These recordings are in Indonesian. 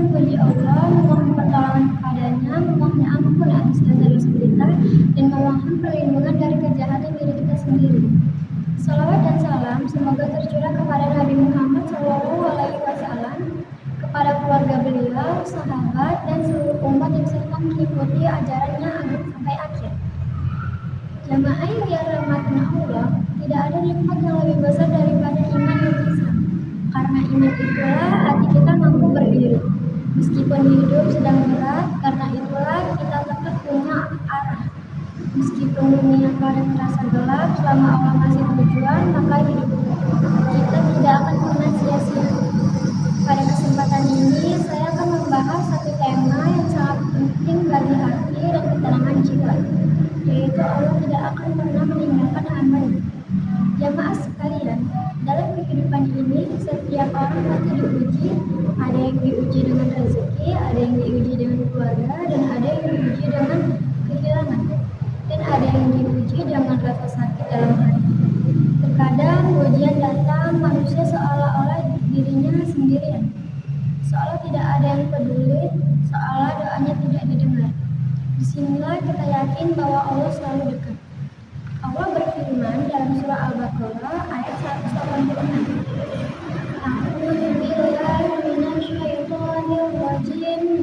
memuji Allah, memohon pertolongan kepadanya, memohon ampun atas dosa-dosa kita, dan memohon perlindungan dari kejahatan diri kita sendiri. Salawat dan salam semoga tercurah kepada Nabi Muhammad SAW, kepada keluarga beliau, sahabat, dan seluruh umat yang serta mengikuti ajarannya sampai akhir. Jamaah yang dirahmati Allah, tidak ada nikmat yang lebih besar daripada iman dan Islam. Karena iman itulah hati kita mampu berdiri. Meskipun hidup sedang berat, karena itulah kita tetap punya arah. Meskipun dunia kadang terasa gelap, selama Allah masih tujuan, maka hidup kita tidak akan pernah sia-sia. Pada kesempatan ini, saya akan membahas satu tema yang sangat penting bagi hati dan ketenangan jiwa, yaitu Allah tidak akan pernah meninggalkan hamba-Nya. Jamaah sekalian, dalam kehidupan ini, setiap orang pasti diuji. Ada yang diuji dengan rezeki, ada yang diuji dengan keluarga, dan ada yang diuji dengan kehilangan. Dan ada yang diuji dengan rasa sakit dalam hati. Terkadang ujian datang, manusia seolah-olah dirinya sendirian, seolah tidak ada yang peduli, seolah doanya tidak didengar. Disinilah kita yakin bahwa Allah selalu dekat. Allah berfirman dalam surah Al-Baqarah ayat 186.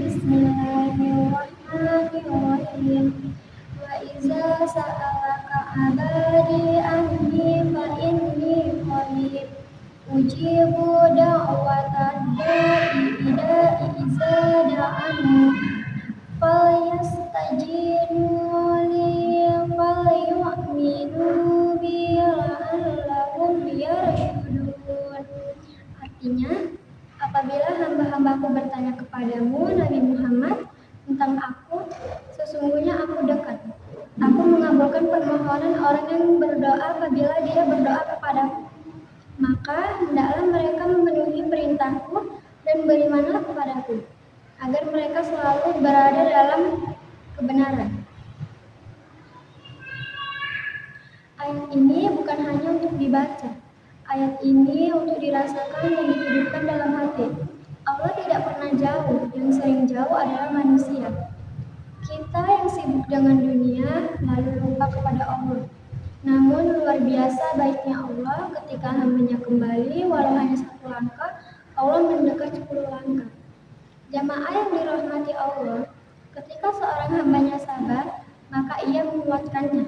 Bismillahirrahmanirrahim. Wa iza sa'alaka abadi anni fa inni qarib ujibu da'watad da'i iza da'ani falyastajibu li falyu'minu bi la'allahum yarshudun. Artinya, apabila hamba-hambaku bertanya kepadamu, Nabi Muhammad, tentang aku, sesungguhnya aku dekat. Aku mengabulkan permohonan orang yang berdoa apabila dia berdoa kepadaku. Maka hendaklah mereka memenuhi perintahku dan berimanlah kepadaku, agar mereka selalu berada dalam kebenaran. Ayat ini bukan hanya untuk dibaca. Ayat ini untuk dirasakan dan dihidupkan dalam hati. Allah tidak pernah jauh, yang sering jauh adalah manusia. Kita yang sibuk dengan dunia lalu lupa kepada Allah. Namun luar biasa baiknya Allah ketika hamba-Nya kembali, walau hanya 1 langkah, Allah mendekat 10 langkah. Jamaah yang dirahmati Allah, ketika seorang hamba-Nya sabar, maka Ia menguatkannya.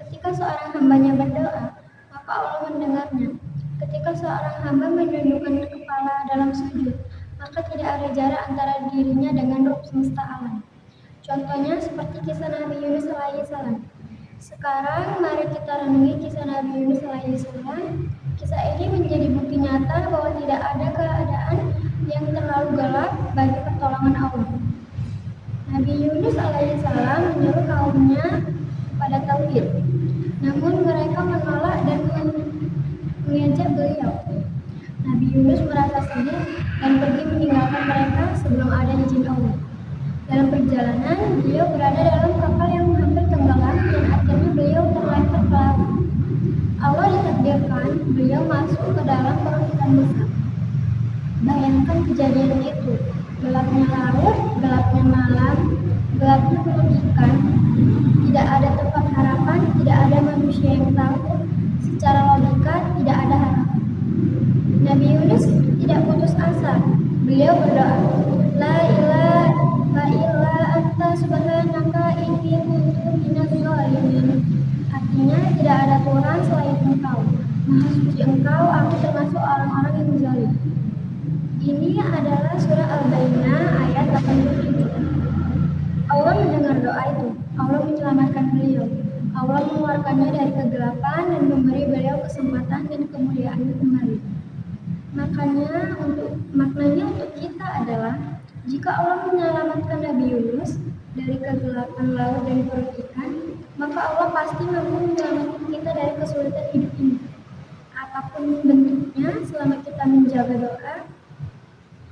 Ketika seorang hamba-Nya berdoa, maka Allah mendengarnya. Ketika seorang hamba menundukkan kepala dalam sujud, maka tidak ada jarak antara dirinya dengan Rabb semesta alam. Contohnya seperti kisah Nabi Yunus alaihissalam. Sekarang mari kita renungi kisah Nabi Yunus alaihissalam. Kisah ini menjadi bukti nyata bahwa tidak ada keadaan yang terlalu gelap bagi pertolongan Allah. Nabi Yunus alaihissalam menyuruh kaumnya pada tauhid, namun mereka menolak dan mengejek beliau. Nabi Yunus merasa sedih dan pergi meninggalkan mereka sebelum ada izin Allah. Dalam perjalanan, beliau berada dalam kapal yang hampir tenggelam dan akhirnya beliau terlempar ke laut. Allah ditakdirkan beliau masuk ke dalam perut ikan besar. Bayangkan kejadian itu, gelapnya laut, gelapnya malam, gelapnya perut ikan. Tidak ada tempat harapan, tidak ada manusia yang tahu. Secara logika tidak ada harapan. Nabi Yunus tidak putus asa. Beliau berdoa, La ilaha illa anta subhanaka inni kuntu minadz zalimin. Artinya tidak ada Tuhan selain Engkau. Maha suci Engkau, aku termasuk orang-orang yang zalim. Ini adalah surah Al-Bayyinah ayat 87. Allah mendengar doa itu. Allah menyelamatkan beliau. Allah mengeluarkannya dari kegelapan dan memberi beliau kesempatan dan kemuliaannya kembali. Maknanya untuk kita adalah, jika Allah menyelamatkan Nabi Yunus dari kegelapan laut dan perut ikan, maka Allah pasti mampu menyelamatkan kita dari kesulitan hidup ini. Apapun bentuknya, selama kita menjaga doa,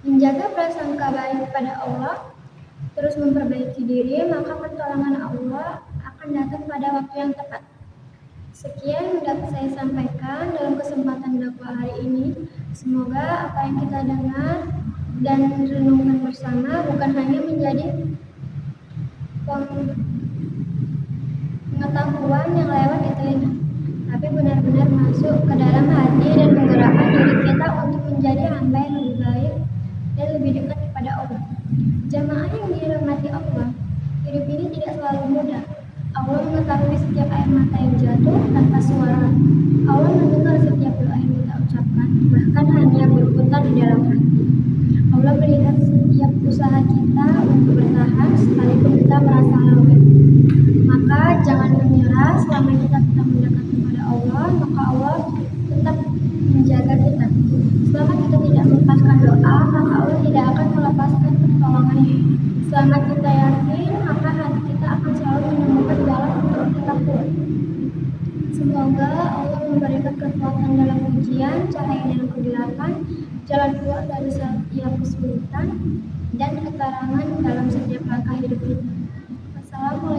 menjaga prasangka baik pada Allah, terus memperbaiki diri, maka pertolongan Allah akan datang pada waktu yang tepat. Sekian yang dapat saya sampaikan dalam kesempatan dakwah hari ini. Semoga apa yang kita dengar dan renungkan bersama bukan hanya menjadi pengetahuan yang lewat di telinga, tapi benar-benar masuk ke dalam hati dan menggerakkan diri kita untuk menjadi hamba yang lebih baik dan lebih dekat kepada Allah. Jamaah yang dirahmati Allah, hidup ini tidak selalu mudah. Allah mengetahui setiap air mata yang jatuh tanpa suara. Allah mendengar setiap doa yang kita ucapkan, bahkan hanya berputar di dalam hati. Allah melihat setiap usaha kita untuk bertahan sekalipun kita merasa lelah. Maka jangan menyerah selama kita tetap mendekat kepada Allah, maka Allah tetap menjaga kita. Selama kita tidak melepaskan doa, maka Allah tidak akan melepaskan pertolongannya. Selama kita yakin, maka hati kita akan selalu menemukan jalan untuk tetap kuat. Semoga Allah memberikan kekuatan dalam ujian, cahaya dalam kegelapan, jalan keluar dari setiap kesulitan, dan keterangan dalam setiap langkah hidup kita. Wassalamualaikum